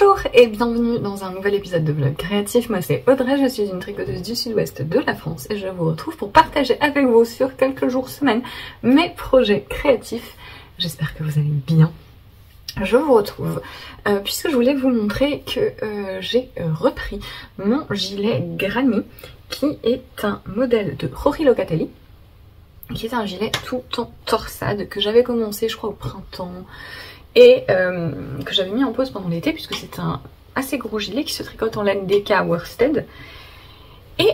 Bonjour et bienvenue dans un nouvel épisode de vlog créatif. Moi c'est Audrey, je suis une tricoteuse du sud-ouest de la France et je vous retrouve pour partager avec vous sur quelques jours, semaines, mes projets créatifs. J'espère que vous allez bien. Je vous retrouve puisque je voulais vous montrer que j'ai repris mon gilet Granny qui est un modèle de Rory Locatelli, qui est un gilet tout en torsade que j'avais commencé je crois au printemps et que j'avais mis en pause pendant l'été puisque c'est un assez gros gilet qui se tricote en laine DK worsted. Et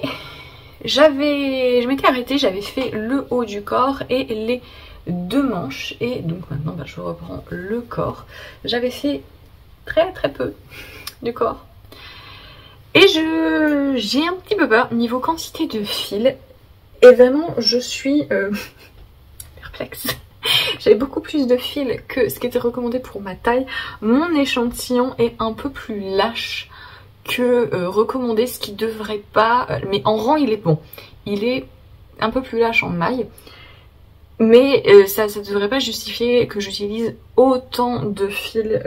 je m'étais arrêtée, j'avais fait le haut du corps et les deux manches et donc maintenant je reprends le corps. J'avais fait très peu du corps et j'ai un petit peu peur niveau quantité de fil et vraiment je suis perplexe. J'avais beaucoup plus de fil que ce qui était recommandé pour ma taille. Mon échantillon est un peu plus lâche que recommandé, ce qui devrait pas... mais en rang il est bon. Il est un peu plus lâche en maille. Mais ça ne devrait pas justifier que j'utilise autant de fil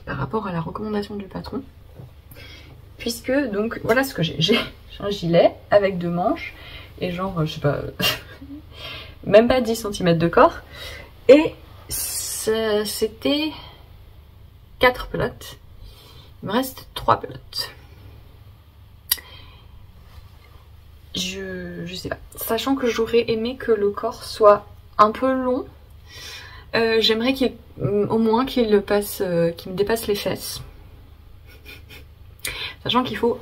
par rapport à la recommandation du patron. Puisque donc voilà ce que j'ai. J'ai un gilet avec deux manches et genre je sais pas... même pas 10 cm de corps et c'était 4 pelotes, il me reste 3 pelotes. Je sais pas, sachant que j'aurais aimé que le corps soit un peu long, j'aimerais au moins qu'il me dépasse les fesses. Sachant qu'il faut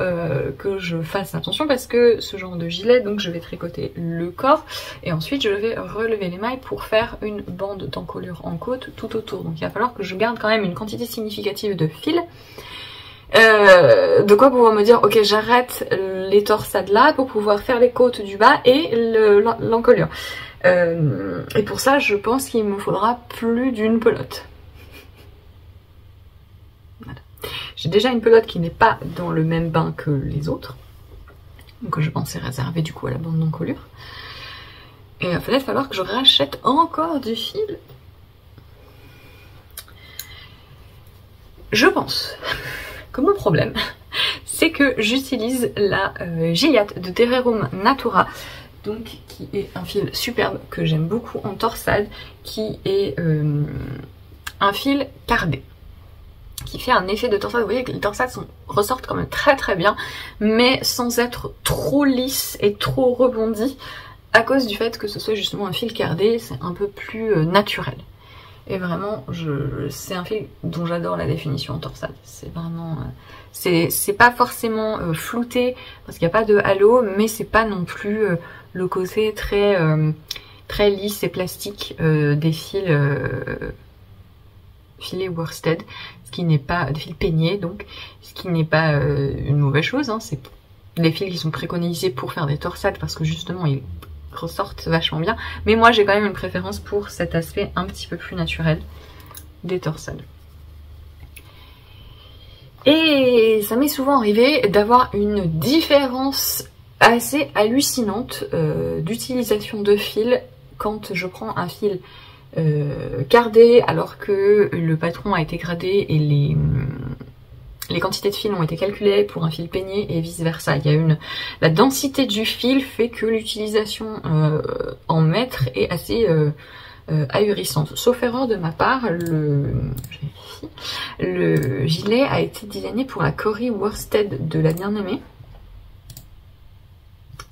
que je fasse attention parce que ce genre de gilet, donc je vais tricoter le corps et ensuite je vais relever les mailles pour faire une bande d'encolure en côte tout autour. Donc il va falloir que je garde quand même une quantité significative de fil. De quoi pouvoir me dire ok j'arrête les torsades là pour pouvoir faire les côtes du bas et l'encolure. Et pour ça je pense qu'il me faudra plus d'une pelote. J'ai déjà une pelote qui n'est pas dans le même bain que les autres. Donc je pensais réserver du coup à la bande d'encolure. Et il va peut-être falloir que je rachète encore du fil. Je pense que mon problème, c'est que j'utilise la Gilliatt de Terrerum Natura. Donc qui est un fil superbe que j'aime beaucoup en torsade. Qui est un fil cardé. Qui fait un effet de torsade. Vous voyez que les torsades ressortent quand même très bien, mais sans être trop lisse et trop rebondi, à cause du fait que ce soit justement un fil cardé, c'est un peu plus naturel. Et vraiment, c'est un fil dont j'adore la définition en torsade. C'est vraiment... c'est pas forcément flouté, parce qu'il n'y a pas de halo, mais c'est pas non plus le côté très lisse et plastique des fils... filet worsted, ce qui n'est pas de fil peigné, donc ce qui n'est pas une mauvaise chose, hein. C'est des fils qui sont préconisés pour faire des torsades parce que justement ils ressortent vachement bien, mais moi j'ai quand même une préférence pour cet aspect un petit peu plus naturel des torsades. Et ça m'est souvent arrivé d'avoir une différence assez hallucinante d'utilisation de fil quand je prends un fil cardé alors que le patron a été gradé et les quantités de fil ont été calculées pour un fil peigné et vice versa. La densité du fil fait que l'utilisation en mètres est assez ahurissante. Sauf erreur de ma part, le gilet a été designé pour la Cory Worsted de la bien-aimée.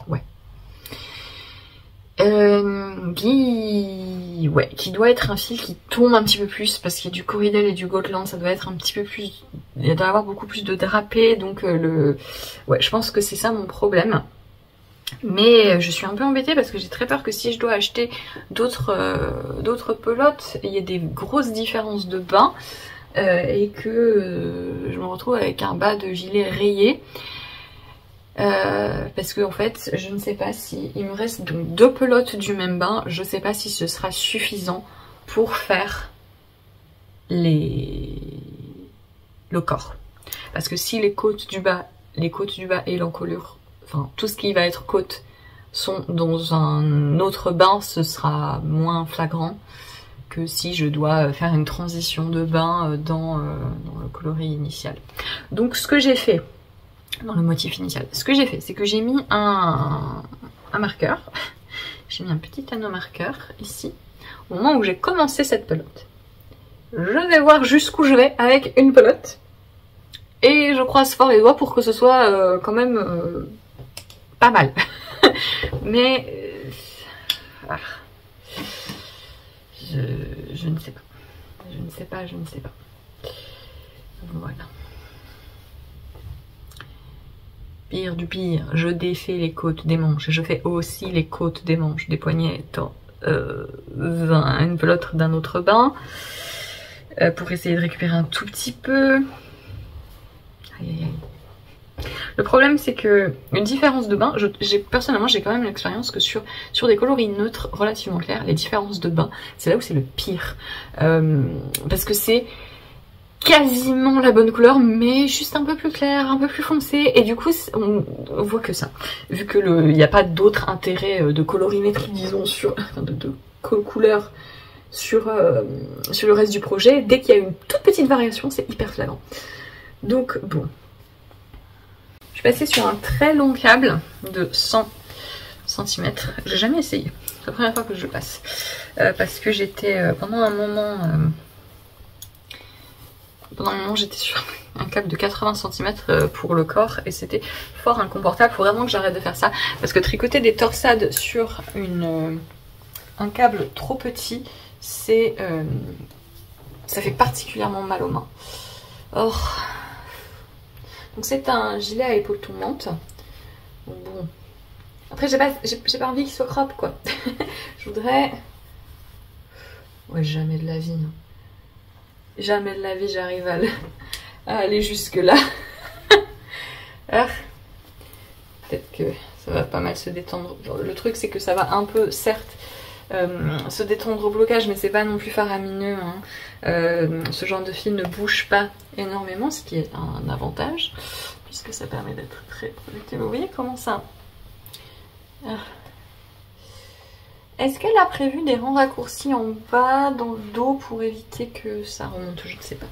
Ouais. Qui doit être un fil qui tombe un petit peu plus parce qu'il y a du Corridel et du Gotland, ça doit être un petit peu plus, il doit y avoir beaucoup plus de drapé, donc ouais, je pense que c'est ça mon problème. Mais je suis un peu embêtée parce que j'ai très peur que si je dois acheter d'autres pelotes, il y ait des grosses différences de bain et que je me retrouve avec un bas de gilet rayé. Parce que en fait je ne sais pas si il me reste donc 2 pelotes du même bain, je sais pas si ce sera suffisant pour faire le corps, parce que si les côtes du bas et l'encolure, enfin tout ce qui va être côte sont dans un autre bain, ce sera moins flagrant que si je dois faire une transition de bain dans le coloris initial. Donc ce que j'ai fait, dans le motif initial, ce que j'ai fait, c'est que j'ai mis un marqueur, j'ai mis un petit anneau marqueur ici, au moment où j'ai commencé cette pelote. Je vais voir jusqu'où je vais avec une pelote, et je croise fort les doigts pour que ce soit quand même pas mal. Mais je ne sais pas. Je ne sais pas, je ne sais pas. Voilà. Pire du pire, je défais les côtes des manches. Je fais aussi les côtes des manches des poignets dans une pelote d'un autre bain. Pour essayer de récupérer un tout petit peu. Aïe aïe aïe. Le problème c'est que une différence de bain, personnellement j'ai quand même l'expérience que sur des coloris neutres relativement clairs, les différences de bain, c'est là où c'est le pire. Parce que c'est quasiment la bonne couleur, mais juste un peu plus clair, un peu plus foncé, et du coup on voit que ça. Vu que il n'y a pas d'autre intérêt de colorimétrie, disons, de couleur sur le reste du projet, dès qu'il y a une toute petite variation, c'est hyper flagrant. Donc bon. Je suis passée sur un très long câble de 100 cm. J'ai jamais essayé. C'est la première fois que je passe. Parce que j'étais pendant un moment j'étais sur un câble de 80 cm pour le corps et c'était fort inconfortable. Faut vraiment que j'arrête de faire ça parce que tricoter des torsades sur un câble trop petit, ça fait particulièrement mal aux mains. Or, donc c'est un gilet à épaules tombantes. Bon, après j'ai pas envie qu'il soit crop quoi. Je voudrais, ouais, jamais de la vie. Jamais de la vie j'arrive à aller jusque là. Peut-être que ça va pas mal se détendre. Le truc c'est que ça va un peu, certes, se détendre au blocage, mais c'est pas non plus faramineux. Hein. Ce genre de fil ne bouge pas énormément, ce qui est un avantage, puisque ça permet d'être très productif. Vous voyez comment ça... Est-ce qu'elle a prévu des rangs raccourcis en bas dans le dos pour éviter que ça remonte? Je ne sais pas.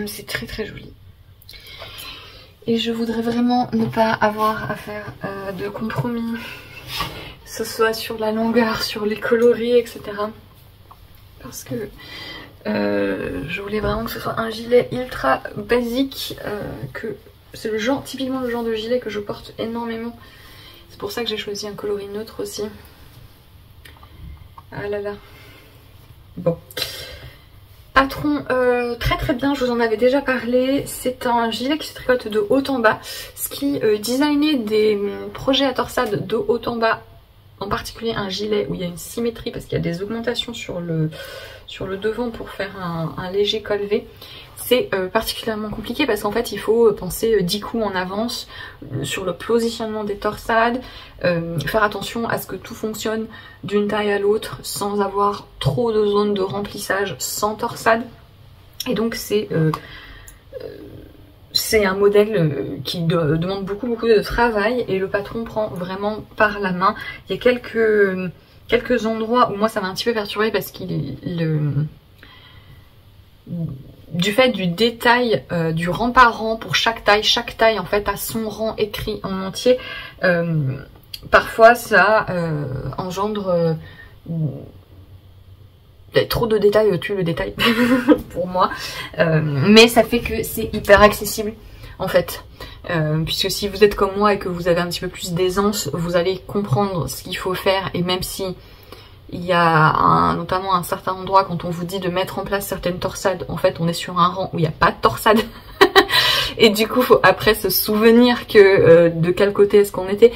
C'est très très joli. Et je voudrais vraiment ne pas avoir à faire de compromis, que ce soit sur la longueur, sur les coloris, etc. Parce que je voulais vraiment que ce soit un gilet ultra basique, que c'est le genre, typiquement le genre de gilet que je porte énormément. C'est pour ça que j'ai choisi un coloris neutre aussi. Ah là là. Bon. Patron très très bien, je vous en avais déjà parlé. C'est un gilet qui se tricote de haut en bas. Ce qui designait des projets à torsade de haut en bas, en particulier un gilet où il y a une symétrie parce qu'il y a des augmentations sur le devant pour faire un léger col V. C'est particulièrement compliqué parce qu'en fait il faut penser 10 coups en avance sur le positionnement des torsades, faire attention à ce que tout fonctionne d'une taille à l'autre sans avoir trop de zones de remplissage sans torsade. Et donc c'est un modèle qui demande beaucoup de travail et le patron prend vraiment par la main. Il y a quelques endroits où moi ça m'a un petit peu perturbée parce qu'il du fait du détail du rang par rang pour chaque taille en fait a son rang écrit en entier. Parfois ça engendre trop de détails tue le détail pour moi, mais ça fait que c'est hyper accessible en fait, puisque si vous êtes comme moi et que vous avez un petit peu plus d'aisance, vous allez comprendre ce qu'il faut faire. Et même si il y a notamment un certain endroit quand on vous dit de mettre en place certaines torsades, en fait on est sur un rang où il n'y a pas de torsade. Et du coup, faut après se souvenir que de quel côté est-ce qu'on était.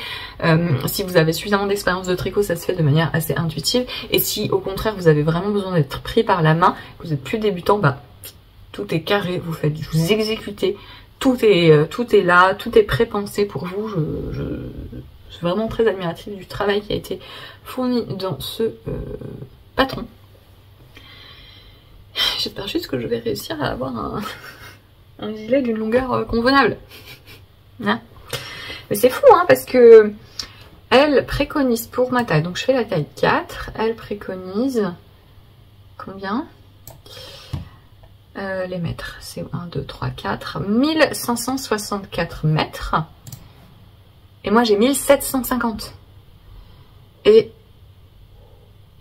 Si vous avez suffisamment d'expérience de tricot, ça se fait de manière assez intuitive. Et si au contraire vous avez vraiment besoin d'être pris par la main, que vous êtes plus débutant, bah tout est carré, vous exécutez, tout est là, tout est pré-pensé pour vous. Je suis vraiment très admirative du travail qui a été fourni dans ce patron. J'espère juste que je vais réussir à avoir un gilet d'une longueur convenable. Hein, mais c'est fou, hein, parce que Elle préconise pour ma taille, donc je fais la taille 4, elle préconise combien? Les mètres, c'est 1, 2, 3, 4, 1564 mètres. Et moi j'ai 1750. Et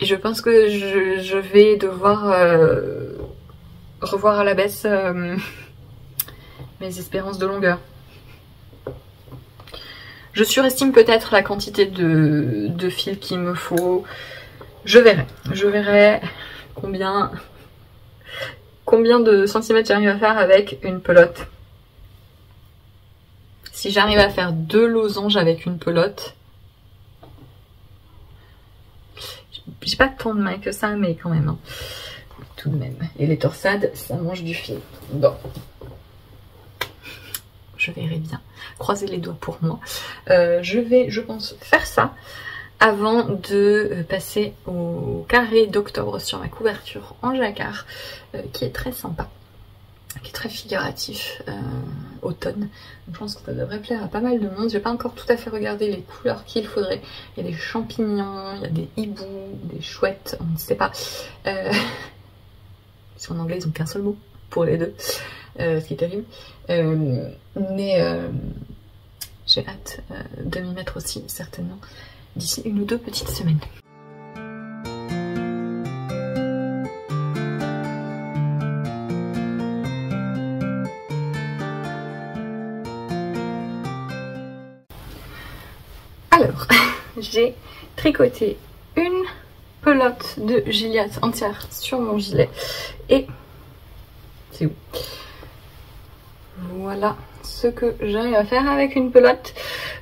je pense que je vais devoir revoir à la baisse mes espérances de longueur. Je surestime peut-être la quantité de fil qu'il me faut. Je verrai combien de centimètres j'arrive à faire avec une pelote. Si j'arrive à faire 2 losanges avec une pelote, j'ai pas tant de mains que ça, mais quand même, hein. Tout de même. Et les torsades, ça mange du fil. Bon. Je verrai bien. Croisez les doigts pour moi. Je vais, je pense, faire ça avant de passer au carré d'octobre sur ma couverture en jacquard, qui est très sympa, qui est très figuratif, automne. Je pense que ça devrait plaire à pas mal de monde. J'ai pas encore tout à fait regardé les couleurs qu'il faudrait. Il y a des champignons, il y a des hiboux, des chouettes, on ne sait pas. Parce qu'en anglais ils ont qu'un seul mot pour les deux, ce qui est terrible. J'ai hâte de m'y mettre aussi, certainement, d'ici 1 ou 2 petites semaines. Alors, j'ai tricoté une pelote de Gilliatt entière sur mon gilet et c'est où? Voilà ce que j'arrive à faire avec une pelote.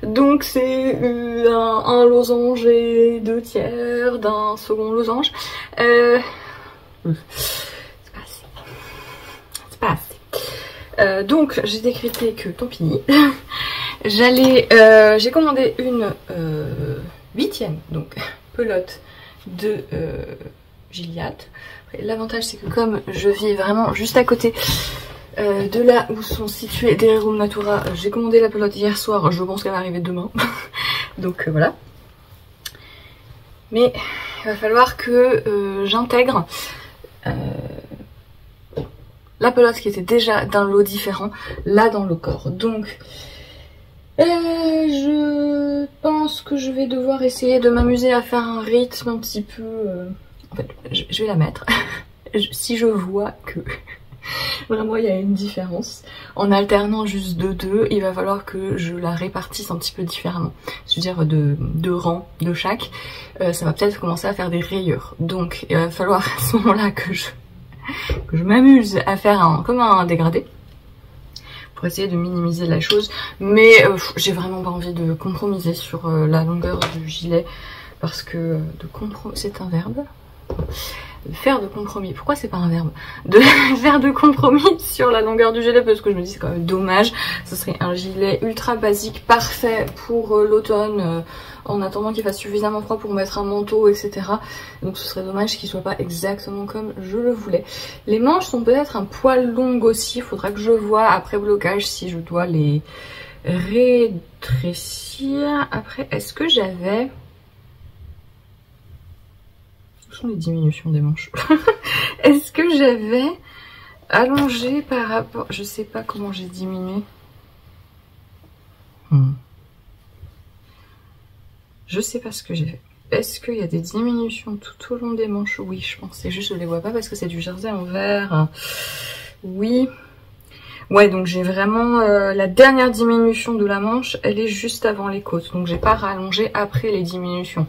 Donc c'est un losange et 2 tiers d'un second losange. C'est pas assez. C'est pas assez. Donc j'ai décrété que tant pis. J'ai commandé une 8e donc pelote de Gilliatt. L'avantage c'est que comme je vis vraiment juste à côté de là où sont situés des Rerum Natura, j'ai commandé la pelote hier soir, je pense qu'elle va arriver demain. Donc voilà. Mais il va falloir que j'intègre la pelote qui était déjà d'un lot différent là dans le corps. Donc je pense que je vais devoir essayer de m'amuser à faire un rythme un petit peu... En fait, je vais la mettre. Si je vois que vraiment il y a une différence, en alternant juste de 2, il va falloir que je la répartisse un petit peu différemment. C'est-à-dire de rangs de chaque. Ça va peut-être commencer à faire des rayures. Donc il va falloir à ce moment-là que je m'amuse à faire comme un dégradé, pour essayer de minimiser la chose, mais j'ai vraiment pas envie de compromiser sur la longueur du gilet, parce que c'est un verbe, faire de compromis, pourquoi c'est pas un verbe, de faire de compromis sur la longueur du gilet, parce que je me dis c'est quand même dommage. Ce serait un gilet ultra basique, parfait pour l'automne, en attendant qu'il fasse suffisamment froid pour mettre un manteau, etc. Donc ce serait dommage qu'il soit pas exactement comme je le voulais. Les manches sont peut-être un poil longues aussi, il faudra que je vois après blocage si je dois les rétrécir. Après, est-ce que j'avais... Où sont les diminutions des manches? Est-ce que j'avais allongé par rapport... Je sais pas comment j'ai diminué. Je sais pas ce que j'ai fait. Est-ce qu'il y a des diminutions tout au long des manches? Oui, je pense. C'est juste je les vois pas parce que c'est du jersey en vert. Oui. Ouais, donc j'ai vraiment... la dernière diminution de la manche, elle est juste avant les côtes. Donc j'ai pas rallongé après les diminutions.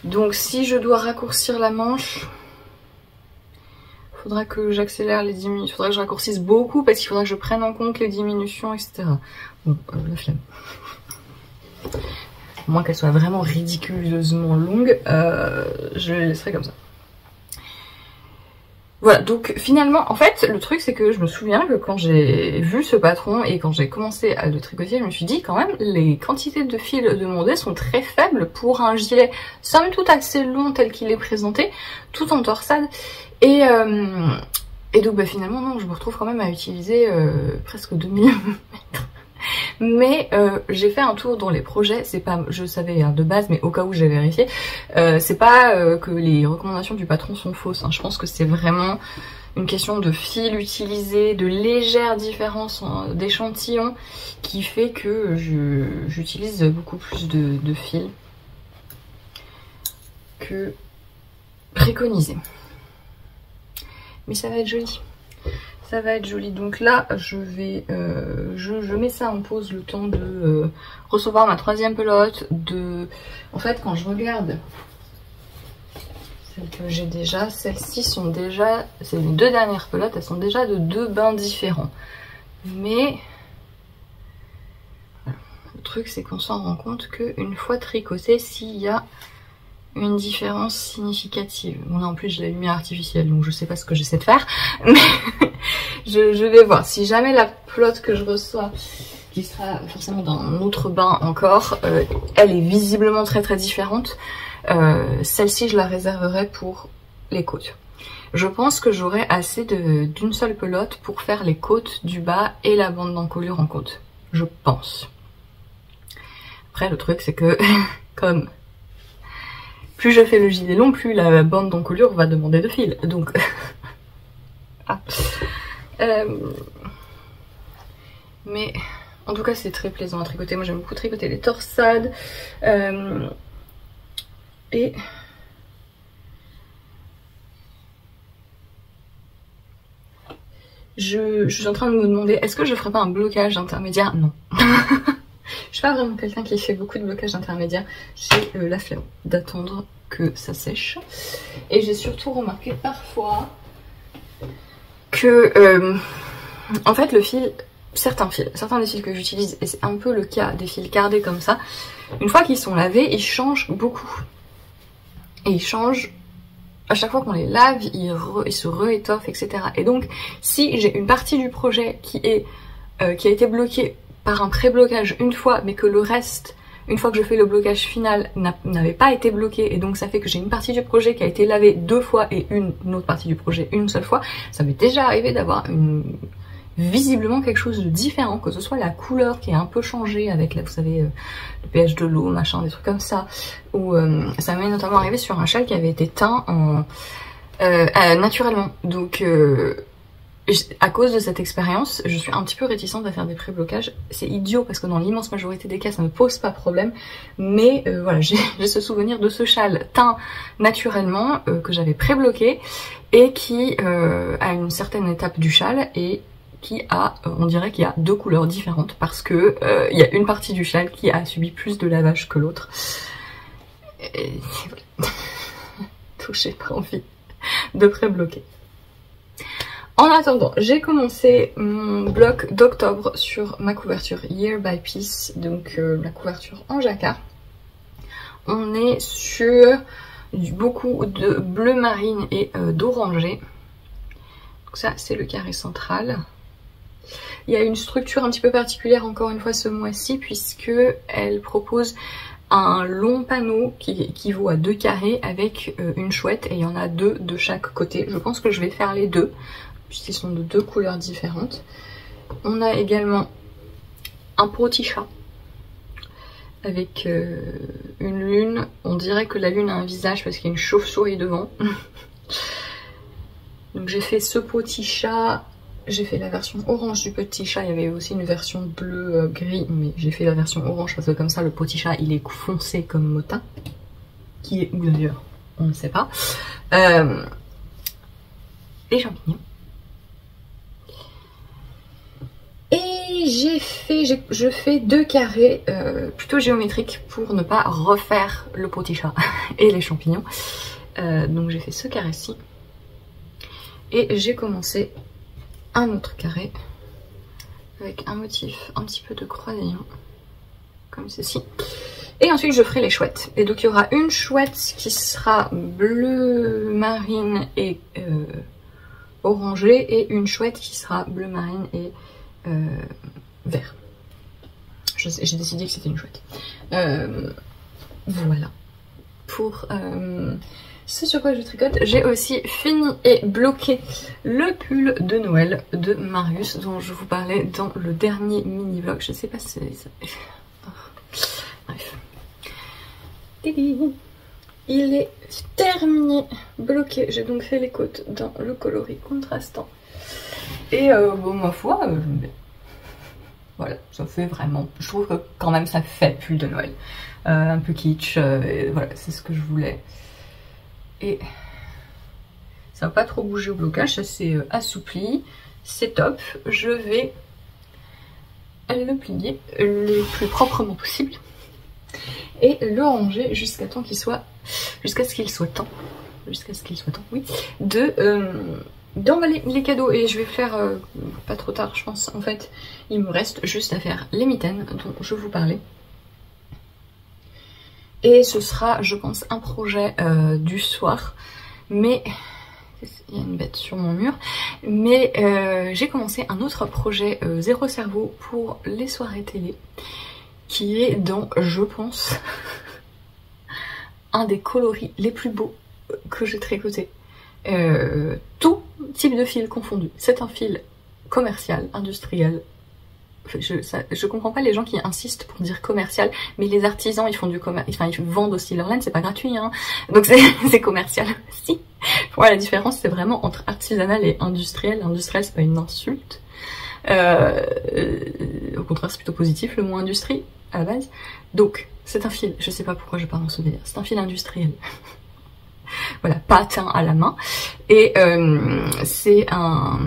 Donc si je dois raccourcir la manche, faudra que j'accélère les diminutions, faudra que je raccourcisse beaucoup parce qu'il faudra que je prenne en compte les diminutions, etc. Bon, la flemme. À moins qu'elle soit vraiment ridiculeusement longue, je les laisserai comme ça. Voilà, donc finalement, en fait, le truc c'est que je me souviens que quand j'ai vu ce patron et quand j'ai commencé à le tricoter, je me suis dit quand même, les quantités de fil demandées sont très faibles pour un gilet, somme toute assez long tel qu'il est présenté, tout en torsade. Et donc bah, finalement, non, je me retrouve quand même à utiliser presque 2 mm Mais j'ai fait un tour dans les projets, c'est pas, je savais hein, de base, mais au cas où j'ai vérifié, c'est pas que les recommandations du patron sont fausses, hein. Je pense que c'est vraiment une question de fil utilisé, de légères différences d'échantillons qui fait que j'utilise beaucoup plus de fils que préconisé. Mais ça va être joli. Ça va être joli. Donc là, je vais, je mets ça en pause le temps de recevoir ma 3e pelote. En fait, quand je regarde celles que j'ai déjà, celles-ci sont déjà, c'est les 2 dernières pelotes, elles sont déjà de 2 bains différents. Mais voilà. Le truc, c'est qu'on s'en rend compte qu'une fois tricoté, s'il y a une différence significative. Bon là en plus j'ai la lumière artificielle donc je sais pas ce que j'essaie de faire, mais je vais voir. Si jamais la pelote que je reçois, qui sera forcément dans un autre bain encore, elle est visiblement très très différente, celle-ci je la réserverai pour les côtes. Je pense que j'aurai assez d'une seule pelote pour faire les côtes du bas et la bande d'encolure en côte. Je pense. Après le truc c'est que comme plus je fais le gilet long, plus la bande d'encolure va demander de fil. Donc, ah. Mais en tout cas, c'est très plaisant à tricoter. Moi, j'aime beaucoup tricoter les torsades. Et je suis en train de me demander, est-ce que je ferais pas un blocage intermédiaire? Non. Je suis pas vraiment quelqu'un qui fait beaucoup de blocage intermédiaire. J'ai la flemme d'attendre que ça sèche. Et j'ai surtout remarqué parfois que, en fait, le fil, certains des fils que j'utilise, et c'est un peu le cas des fils cardés comme ça, une fois qu'ils sont lavés, ils changent beaucoup. Et ils changent, à chaque fois qu'on les lave, ils se réétoffent, etc. Et donc, si j'ai une partie du projet qui a été bloquée par un pré-blocage une fois, mais que le reste, une fois que je fais le blocage final, n'avait pas été bloqué, et donc ça fait que j'ai une partie du projet qui a été lavée 2 fois et une autre partie du projet une seule fois, ça m'est déjà arrivé d'avoir visiblement quelque chose de différent, que ce soit la couleur qui est un peu changée avec, là, vous savez, le pH de l'eau, machin, des trucs comme ça, ou ça m'est notamment arrivé sur un châle qui avait été teint naturellement, donc à cause de cette expérience, je suis un petit peu réticente à faire des pré-blocages. C'est idiot parce que dans l'immense majorité des cas, ça ne pose pas problème. Mais voilà, j'ai ce souvenir de ce châle teint naturellement que j'avais pré-bloqué et qui a une certaine étape du châle et qui a, on dirait qu'il y a 2 couleurs différentes parce que il y a une partie du châle qui a subi plus de lavage que l'autre. Et voilà. Donc j'ai pas envie de pré-bloquer. En attendant, j'ai commencé mon bloc d'octobre sur ma couverture Year by Piece, donc la couverture en jacquard. On est sur beaucoup de bleu marine et d'orangé. Donc ça, c'est le carré central. Il y a une structure un petit peu particulière encore une fois ce mois-ci, puisque elle propose un long panneau qui équivaut à 2 carrés avec une chouette, et il y en a 2 de chaque côté. Je pense que je vais faire les 2. Puisqu'ils sont de 2 couleurs différentes. On a également un poticha avec une lune. On dirait que la lune a un visage parce qu'il y a une chauve-souris devant. Donc j'ai fait ce poticha. J'ai fait la version orange du poticha. Il y avait aussi une version bleu gris, mais j'ai fait la version orange parce que comme ça le poticha il est foncé comme motin. Qui est où d'ailleurs? On ne sait pas. Les champignons. Et je fais 2 carrés plutôt géométriques pour ne pas refaire le poticha et les champignons. Donc j'ai fait ce carré-ci. Et j'ai commencé un autre carré avec un motif un petit peu de croisillon, comme ceci. Et ensuite je ferai les chouettes. Et donc il y aura une chouette qui sera bleu marine et orangé, et une chouette qui sera bleu marine et vert. J'ai décidé que c'était une chouette. Voilà. pour ce sur quoi je tricote. J'ai aussi fini et bloqué le pull de Noël de Marius dont je vous parlais dans le dernier mini vlog. Je sais pas si bref. Il est terminé, bloqué. J'ai donc fait les côtes dans le coloris contrastant. Et bon, ma foi, j'aime bien. Voilà, ça fait vraiment... Je trouve que quand même ça fait pull de Noël. Un peu kitsch, et voilà, c'est ce que je voulais. Et ça va pas trop bouger au blocage, ça s'est assoupli. C'est top. Je vais le plier le plus proprement possible. Et le ranger jusqu'à temps qu'il soit... Jusqu'à ce qu'il soit temps, oui, d'emballer les cadeaux. Et je vais faire pas trop tard, je pense. En fait, il me reste juste à faire les mitaines dont je vous parlais. Et ce sera, je pense, un projet du soir. Mais il y a une bête sur mon mur. Mais j'ai commencé un autre projet zéro cerveau pour les soirées télé, qui est dans, je pense, un des coloris les plus beaux que j'ai tricoté. Tout type de fil confondu. C'est un fil commercial, industriel. Je comprends pas les gens qui insistent pour dire commercial, mais les artisans ils font du commerce, enfin ils vendent aussi leur laine, c'est pas gratuit, hein. Donc c'est commercial aussi. Pour moi la différence c'est vraiment entre artisanal et industriel. Industriel c'est pas une insulte. Au contraire c'est plutôt positif le mot industrie à la base. Donc c'est un fil, je sais pas pourquoi je parle dans ce délire, c'est un fil industriel. Voilà, pas teint à la main. Et c'est un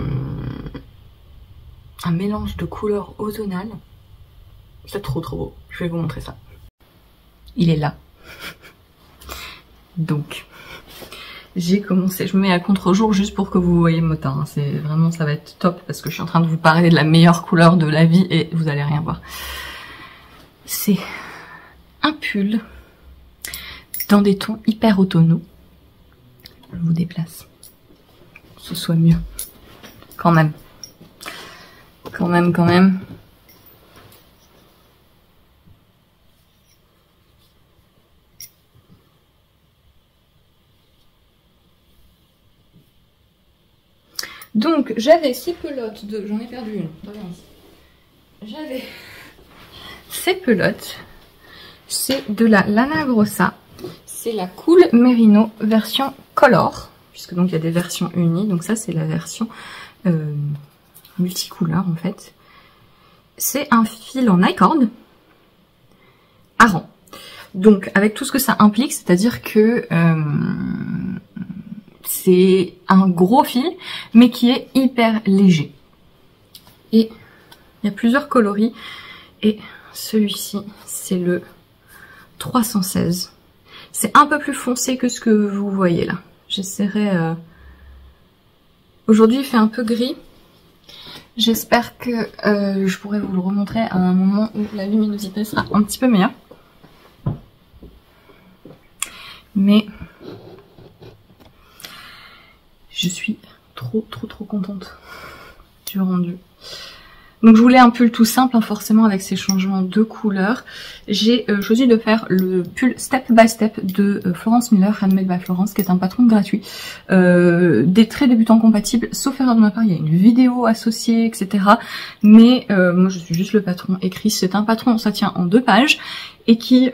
mélange de couleurs automnales. C'est trop beau, je vais vous montrer ça. Il est là. Donc, j'ai commencé, je me mets à contre-jour juste pour que vous voyez mon teint. C'est vraiment, ça va être top parce que je suis en train de vous parler de la meilleure couleur de la vie et vous allez rien voir. C'est un pull dans des tons hyper automnaux. Je vous déplace, que ce soit mieux. Quand même. Donc j'avais 6 pelotes de... J'en ai perdu une. J'avais ces pelotes. C'est de la Lana Grossa. C'est la Cool Merino version Color. Puisque donc il y a des versions unies. Donc ça c'est la version multicouleur en fait. C'est un fil en I-cord à rang. Donc avec tout ce que ça implique, c'est-à-dire que c'est un gros fil mais qui est hyper léger. Et il y a plusieurs coloris et celui-ci c'est le 316. C'est un peu plus foncé que ce que vous voyez là. J'essaierai... Aujourd'hui il fait un peu gris. J'espère que je pourrai vous le remontrer à un moment où la luminosité sera un petit peu meilleure. Mais je suis trop contente du rendu. Donc je voulais un pull tout simple, hein, forcément avec ces changements de couleur. J'ai choisi de faire le pull Step by Step de Florence Miller, Handmade by Florence, qui est un patron gratuit. Des traits débutants compatibles, sauf erreur de ma part, il y a une vidéo associée, etc. Mais moi je suis juste le patron écrit. C'est un patron, ça tient en 2 pages. Et qui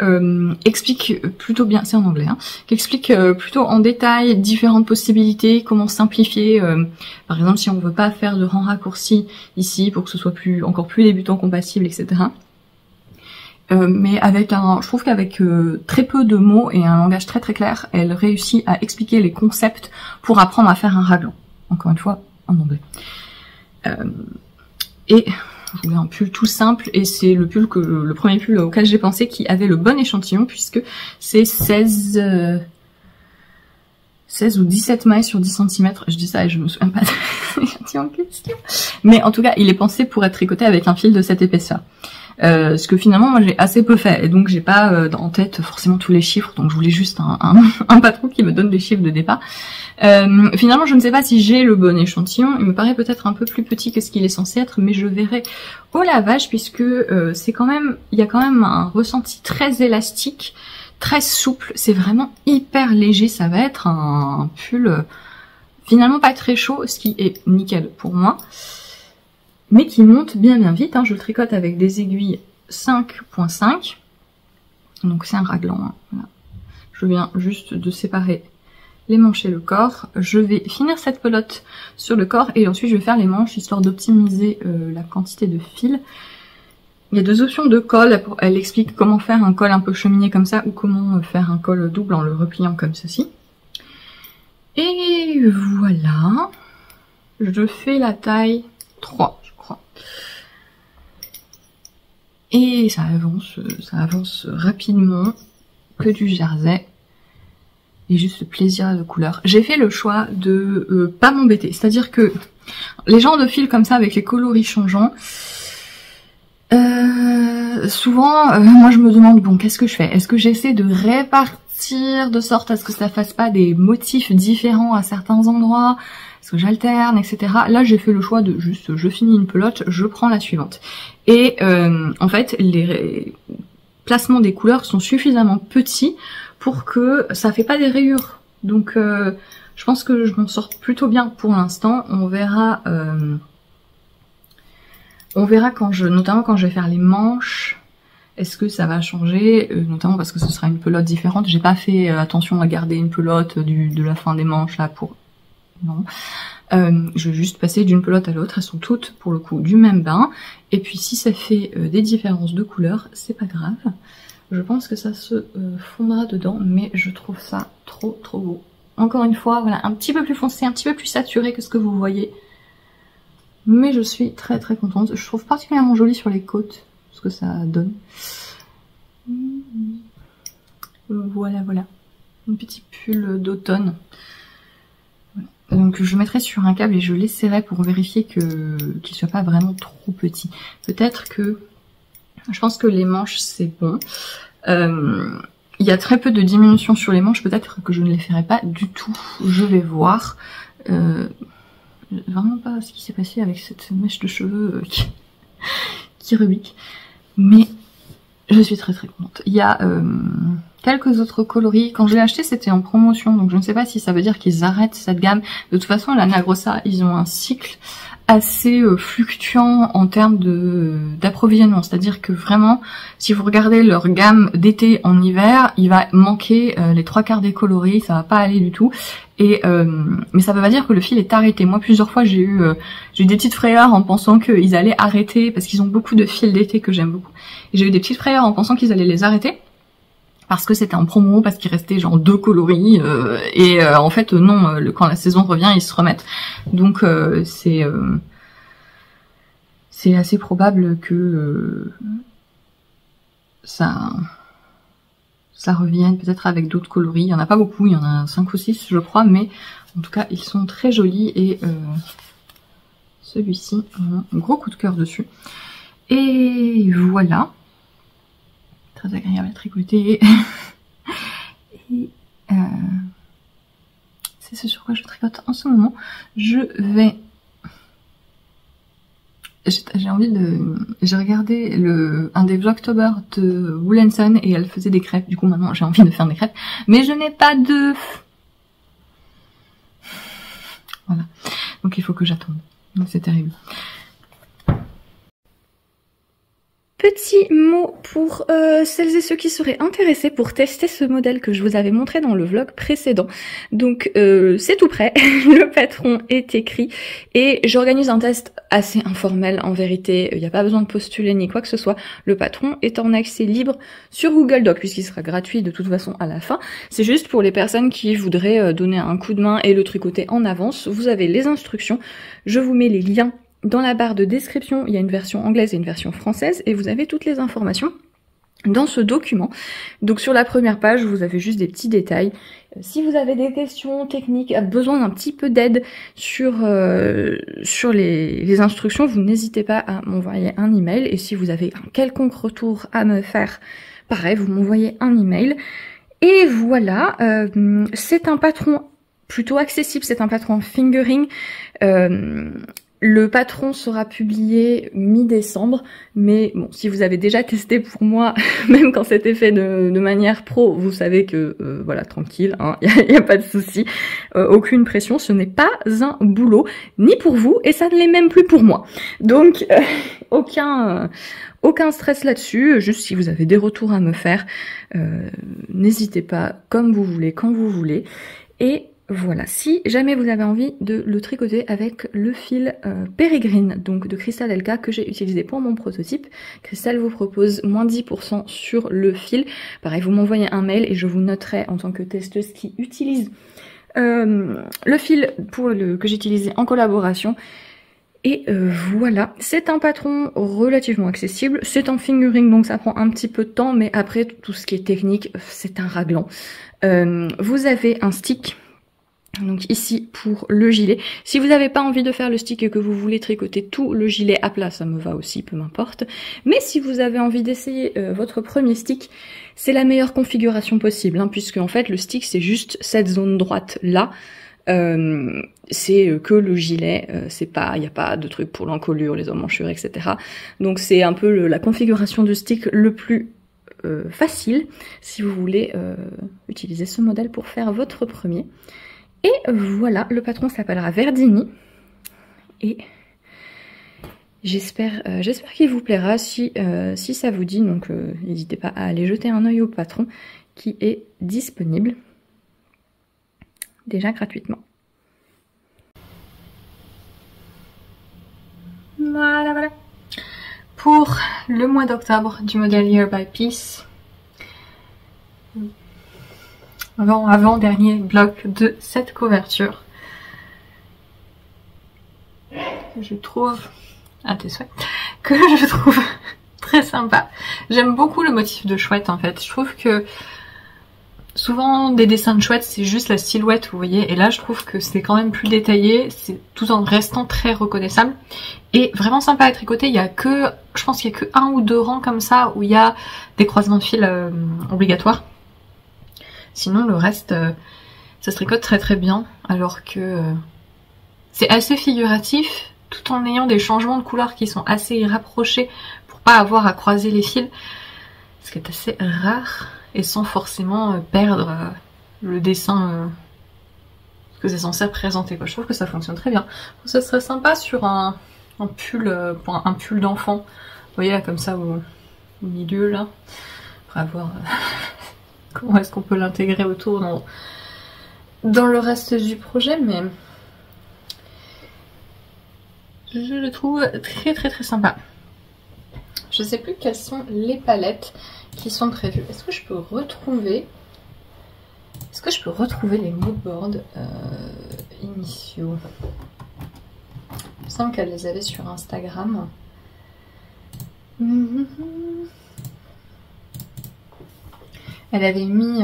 explique plutôt bien, c'est en anglais, hein, qui explique plutôt en détail différentes possibilités, comment simplifier, par exemple si on veut pas faire de rang raccourci ici pour que ce soit encore plus débutant compatible, etc. Mais avec je trouve qu'avec très peu de mots et un langage très clair, elle réussit à expliquer les concepts pour apprendre à faire un raglan. Encore une fois, en anglais. Et je voulais un pull tout simple et c'est le premier pull auquel j'ai pensé qui avait le bon échantillon puisque c'est 16 ou 17 mailles sur 10 cm. Je dis ça et je me souviens pas de l'échantillon en question. Mais en tout cas, il est pensé pour être tricoté avec un fil de cette épaisseur. Ce que finalement moi j'ai assez peu fait et donc j'ai pas en tête forcément tous les chiffres, donc je voulais juste un patron qui me donne les chiffres de départ. Finalement je ne sais pas si j'ai le bon échantillon, il me paraît peut-être un peu plus petit que ce qu'il est censé être, mais je verrai au lavage puisque c'est quand même, il y a quand même un ressenti très élastique, très souple, c'est vraiment hyper léger, ça va être un pull finalement pas très chaud, ce qui est nickel pour moi, mais qui monte bien vite, hein. Je le tricote avec des aiguilles 5.5, donc c'est un raglan, hein. Voilà. Je viens juste de séparer les manches et le corps. Je vais finir cette pelote sur le corps et ensuite je vais faire les manches histoire d'optimiser la quantité de fil. Il y a deux options de col, elle explique comment faire un col un peu cheminé comme ça ou comment faire un col double en le repliant comme ceci. Et voilà, je fais la taille 3 je crois. Et ça avance rapidement, que du jersey. Et juste le plaisir de couleur. J'ai fait le choix de pas m'embêter. C'est-à-dire que les genres de fils comme ça avec les coloris changeants, souvent, moi je me demande, bon, qu'est-ce que je fais? Est-ce que j'essaie de répartir de sorte à ce que ça fasse pas des motifs différents à certains endroits? Est-ce que j'alterne, etc. Là, j'ai fait le choix de juste, je finis une pelote, je prends la suivante. Et en fait, les placements des couleurs sont suffisamment petits pour que ça fait pas des rayures. Donc je pense que je m'en sors plutôt bien pour l'instant. On verra notamment quand je vais faire les manches, est-ce que ça va changer, notamment parce que ce sera une pelote différente. J'ai pas fait attention à garder une pelote de la fin des manches là pour... Non. Je vais juste passer d'une pelote à l'autre, elles sont toutes pour le coup du même bain. Et puis si ça fait des différences de couleurs, c'est pas grave. Je pense que ça se fondra dedans, mais je trouve ça trop beau. Encore une fois, voilà, un petit peu plus foncé, un petit peu plus saturé que ce que vous voyez. Mais je suis très contente. Je trouve particulièrement joli sur les côtes, ce que ça donne. Voilà. Un petit pull d'automne. Voilà. Donc je mettrai sur un câble et je l'essaierai pour vérifier qu'il soit pas vraiment trop petit. Peut-être que... Je pense que les manches c'est bon. Il y a très peu de diminution sur les manches, peut-être que je ne les ferai pas du tout. Je vais voir. Vraiment pas ce qui s'est passé avec cette mèche de cheveux qui rebique. Mais je suis très contente. Il y a quelques autres coloris. Quand je l'ai acheté, c'était en promotion, donc je ne sais pas si ça veut dire qu'ils arrêtent cette gamme. De toute façon, la Nagrosa, ils ont un cycle assez fluctuant en termes d'approvisionnement, c'est-à-dire que vraiment, si vous regardez leur gamme d'été en hiver, il va manquer les 3/4 des coloris, ça va pas aller du tout. Et mais ça veut pas dire que le fil est arrêté. Moi, plusieurs fois, j'ai eu des petites frayeurs en pensant qu'ils allaient arrêter, parce qu'ils ont beaucoup de fils d'été que j'aime beaucoup. Et j'ai eu des petites frayeurs en pensant qu'ils allaient les arrêter, parce que c'était en promo, parce qu'il restait genre 2 coloris, en fait non, quand la saison revient, ils se remettent. Donc c'est assez probable que ça revienne peut-être avec d'autres coloris. Il y en a pas beaucoup, il y en a 5 ou 6 je crois, mais en tout cas ils sont très jolis et celui-ci, un gros coup de cœur dessus. Et voilà. Très agréable à tricoter. Et c'est ce sur quoi je tricote en ce moment. J'ai regardé un des Vlogtober de Woolenson et elle faisait des crêpes. Du coup maintenant j'ai envie de faire des crêpes. Mais je n'ai pas de... Voilà. Donc il faut que j'attende. Donc c'est terrible. Petit mot pour celles et ceux qui seraient intéressés pour tester ce modèle que je vous avais montré dans le vlog précédent. Donc c'est tout prêt, le patron est écrit et j'organise un test assez informel en vérité, il n'y a pas besoin de postuler ni quoi que ce soit. Le patron est en accès libre sur Google Doc puisqu'il sera gratuit de toute façon à la fin. C'est juste pour les personnes qui voudraient donner un coup de main et le tricoter en avance. Vous avez les instructions, je vous mets les liens dans la barre de description, il y a une version anglaise et une version française et vous avez toutes les informations dans ce document. Donc sur la première page, vous avez juste des petits détails. Si vous avez des questions techniques, besoin d'un petit peu d'aide sur les instructions, vous n'hésitez pas à m'envoyer un email. Et si vous avez un quelconque retour à me faire, pareil, vous m'envoyez un email. Et voilà, c'est un patron plutôt accessible, c'est un patron fingering. Le patron sera publié mi-décembre, mais bon, si vous avez déjà testé pour moi, même quand c'était fait de manière pro, vous savez que, voilà, tranquille, hein, y a pas de souci, aucune pression, ce n'est pas un boulot, ni pour vous, et ça ne l'est même plus pour moi. Donc, aucun stress là-dessus, juste si vous avez des retours à me faire, n'hésitez pas, comme vous voulez, quand vous voulez, et voilà, si jamais vous avez envie de le tricoter avec le fil Peregrine, donc de Crystal LK que j'ai utilisé pour mon prototype, Crystal vous propose moins 10% sur le fil. Pareil, vous m'envoyez un mail et je vous noterai en tant que testeuse qui utilise le fil que j'ai utilisé en collaboration. Et voilà, c'est un patron relativement accessible, c'est en fingering donc ça prend un petit peu de temps, mais après tout ce qui est technique, c'est un raglan. Vous avez un stick. Donc ici pour le gilet, si vous n'avez pas envie de faire le stick et que vous voulez tricoter tout le gilet à plat, ça me va aussi, peu m'importe. Mais si vous avez envie d'essayer votre premier stick, c'est la meilleure configuration possible, hein, puisque en fait le stick c'est juste cette zone droite là, c'est que le gilet, il n'y a pas de truc pour l'encolure, les emmanchures, etc. Donc c'est un peu la configuration du stick le plus facile si vous voulez utiliser ce modèle pour faire votre premier. Et voilà, le patron s'appellera Verdini. Et j'espère qu'il vous plaira si ça vous dit. Donc n'hésitez pas à aller jeter un œil au patron qui est disponible déjà gratuitement. Voilà. Pour le mois d'octobre du modèle Year by Piece, avant-dernier bloc de cette couverture, que je trouve, très sympa. J'aime beaucoup le motif de chouette en fait. Je trouve que souvent des dessins de chouette c'est juste la silhouette, vous voyez, et là je trouve que c'est quand même plus détaillé, c'est tout en restant très reconnaissable et vraiment sympa à tricoter. Je pense qu'il y a que 1 ou 2 rangs comme ça où il y a des croisements de fils obligatoires. Sinon le reste ça se tricote très très bien, alors que c'est assez figuratif tout en ayant des changements de couleurs qui sont assez rapprochés pour pas avoir à croiser les fils, ce qui est assez rare, et sans forcément perdre le dessin que c'est censé représenter, quoi. Je trouve que ça fonctionne très bien. Ça serait sympa sur un pull, pour un pull d'enfant, vous voyez là comme ça au milieu là, pour avoir comment est-ce qu'on peut l'intégrer autour dans le reste du projet, mais je le trouve très très très sympa. Je sais plus quelles sont les palettes qui sont prévues. Est-ce que je peux retrouver les moodboards initiaux? Il me semble qu'elle les avait sur Instagram. Elle avait mis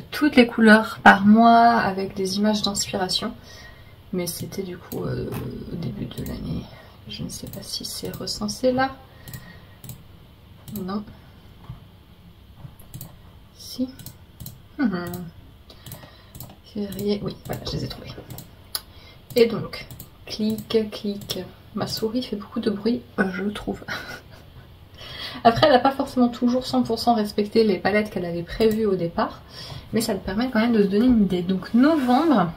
toutes les couleurs par mois avec des images d'inspiration. Mais c'était du coup au début de l'année. Je ne sais pas si c'est recensé là. Non. Si. Février. Oui, voilà, je les ai trouvés. Et donc, clic, clic. Ma souris fait beaucoup de bruit, je trouve. Après, elle n'a pas forcément toujours 100% respecté les palettes qu'elle avait prévues au départ, mais ça me permet quand même de se donner une idée. Donc novembre,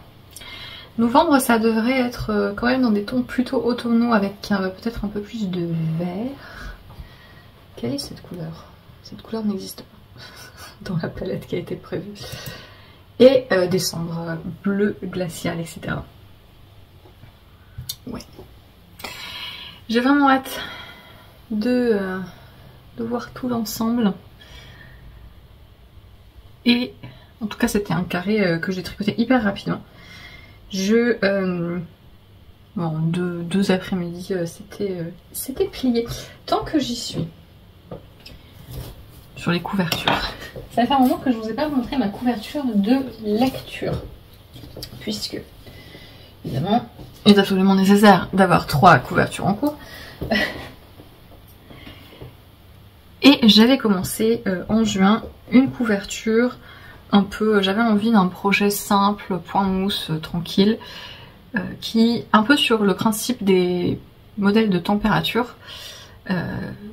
ça devrait être quand même dans des tons plutôt automnaux avec peut-être un peu plus de vert. Quelle est cette couleur? Cette couleur n'existe pas dans la palette qui a été prévue. Et décembre, bleu glacial, etc. Ouais. J'ai vraiment hâte de voir tout l'ensemble. Et en tout cas c'était un carré que j'ai tricoté hyper rapidement. Bon, deux après-midi c'était plié. Tant que j'y suis sur les couvertures, ça fait un moment que je vous ai pas montré ma couverture de lecture, puisque évidemment il est absolument nécessaire d'avoir 3 couvertures en cours. Et j'avais commencé en juin une couverture un peu, j'avais envie d'un projet simple, point mousse, tranquille. qui, un peu sur le principe des modèles de température,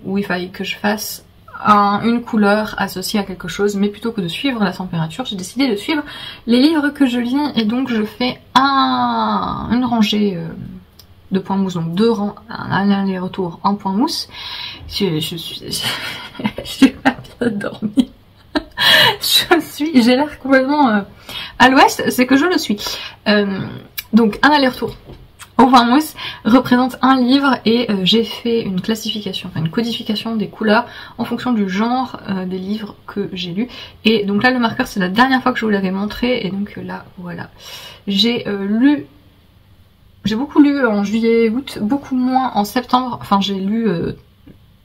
où il fallait que je fasse une couleur associée à quelque chose, mais plutôt que de suivre la température, j'ai décidé de suivre les livres que je lis, et donc je fais une rangée de points mousse, donc 2 rangs, un aller-retour en point mousse. J'ai pas bien dormi. J'ai l'air complètement à l'ouest, c'est que je le suis. Donc un aller-retour au point mousse représente un livre, et j'ai fait une classification, enfin une codification des couleurs en fonction du genre des livres que j'ai lus. Et donc là le marqueur, c'est la dernière fois que je vous l'avais montré, et donc là voilà. J'ai beaucoup lu en juillet, août, beaucoup moins en septembre. Enfin j'ai lu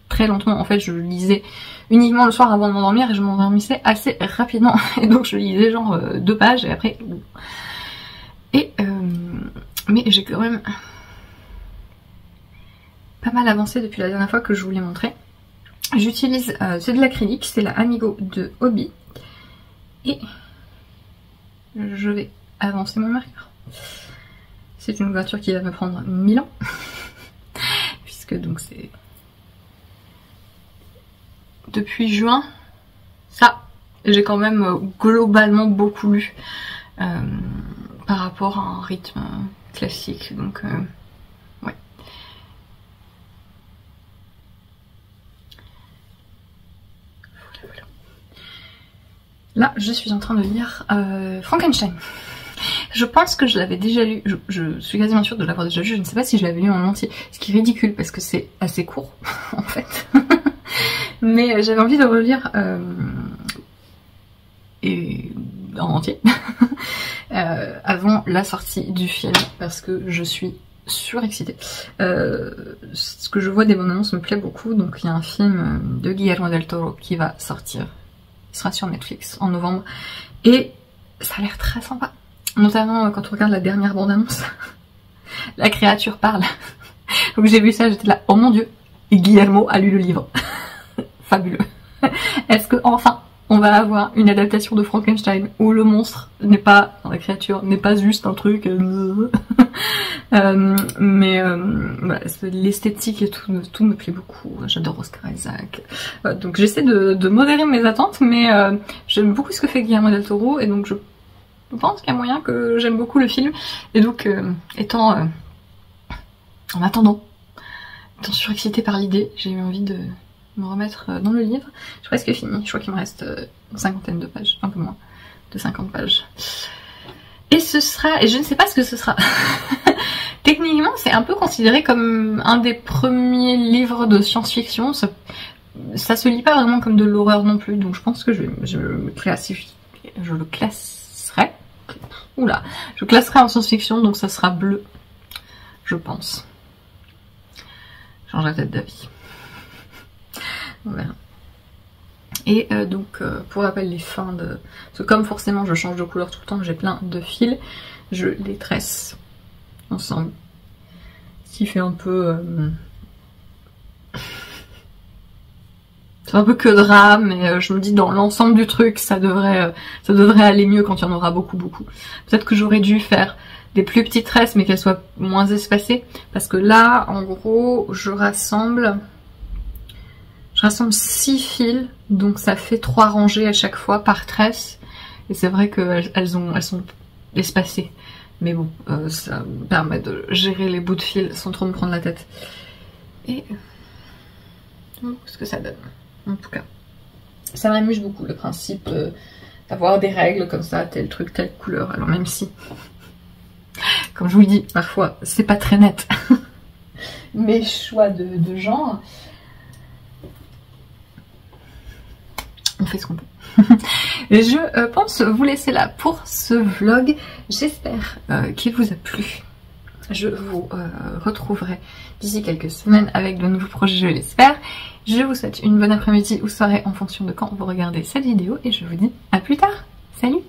très lentement, en fait je lisais uniquement le soir avant de m'endormir, et je m'endormissais assez rapidement, et donc je lisais genre 2 pages et après... Et mais j'ai quand même pas mal avancé depuis la dernière fois que je vous l'ai montré. J'utilise c'est de l'acrylique, c'est la Amigo de Hobby, et je vais avancer mon marqueur. C'est une voiture qui va me prendre 1000 ans puisque donc c'est depuis juin. Ça, j'ai quand même globalement beaucoup lu par rapport à un rythme classique, donc ouais. Voilà. Là, je suis en train de lire Frankenstein. Je pense que je l'avais déjà lu, je suis quasiment sûre de l'avoir déjà lu, je ne sais pas si je l'avais lu en entier, ce qui est ridicule parce que c'est assez court en fait. Mais j'avais envie de relire et en entier avant la sortie du film, parce que je suis surexcitée. Ce que je vois des bandes annonces me plaît beaucoup, donc il y a un film de Guillermo del Toro qui va sortir, il sera sur Netflix en novembre, et ça a l'air très sympa, notamment quand on regarde la dernière bande annonce. La créature parle. Donc j'ai vu ça, j'étais là, oh mon dieu, et Guillermo a lu le livre. Fabuleux. Est-ce que enfin on va avoir une adaptation de Frankenstein où le monstre n'est pas, la créature n'est pas juste un truc mais voilà, l'esthétique et tout me plaît beaucoup. J'adore Oscar Isaac, donc j'essaie de modérer mes attentes, mais j'aime beaucoup ce que fait Guillermo del Toro, et donc je pense qu'il y a moyen que j'aime beaucoup le film, et donc étant en attendant, étant surexcitée par l'idée, j'ai eu envie de me remettre dans le livre. Je suis presque fini, je crois qu'il me reste une 50aine de pages, un peu moins de 50 pages. Et ce sera, et je ne sais pas ce que ce sera. Techniquement, c'est un peu considéré comme un des premiers livres de science-fiction. Ça se lit pas vraiment comme de l'horreur non plus, donc je pense que je le classerai. Oula, je classerai en science-fiction, donc ça sera bleu, je pense. Je changerai peut-être d'avis. On verra. Et donc pour rappel, les fins de... Parce que comme forcément je change de couleur tout le temps, j'ai plein de fils, je les tresse ensemble. Ce qui fait un peu... C'est un peu que drame, mais je me dis dans l'ensemble du truc, ça devrait aller mieux quand il y en aura beaucoup. Peut-être que j'aurais dû faire des plus petites tresses, mais qu'elles soient moins espacées. Parce que là, en gros, je rassemble 6 fils, donc ça fait 3 rangées à chaque fois par tresse, et c'est vrai qu'elles sont espacées, mais bon, ça me permet de gérer les bouts de fil sans trop me prendre la tête. Et ce que ça donne, en tout cas. Ça m'amuse beaucoup le principe d'avoir des règles comme ça, tel truc, telle couleur, alors même si, comme je vous le dis, parfois c'est pas très net. Mes choix de genre... On fait ce qu'on peut. Je pense vous laisser là pour ce vlog. J'espère qu'il vous a plu. Je vous retrouverai d'ici quelques semaines avec de nouveaux projets, je l'espère. Je vous souhaite une bonne après-midi ou soirée en fonction de quand vous regardez cette vidéo, et je vous dis à plus tard. Salut!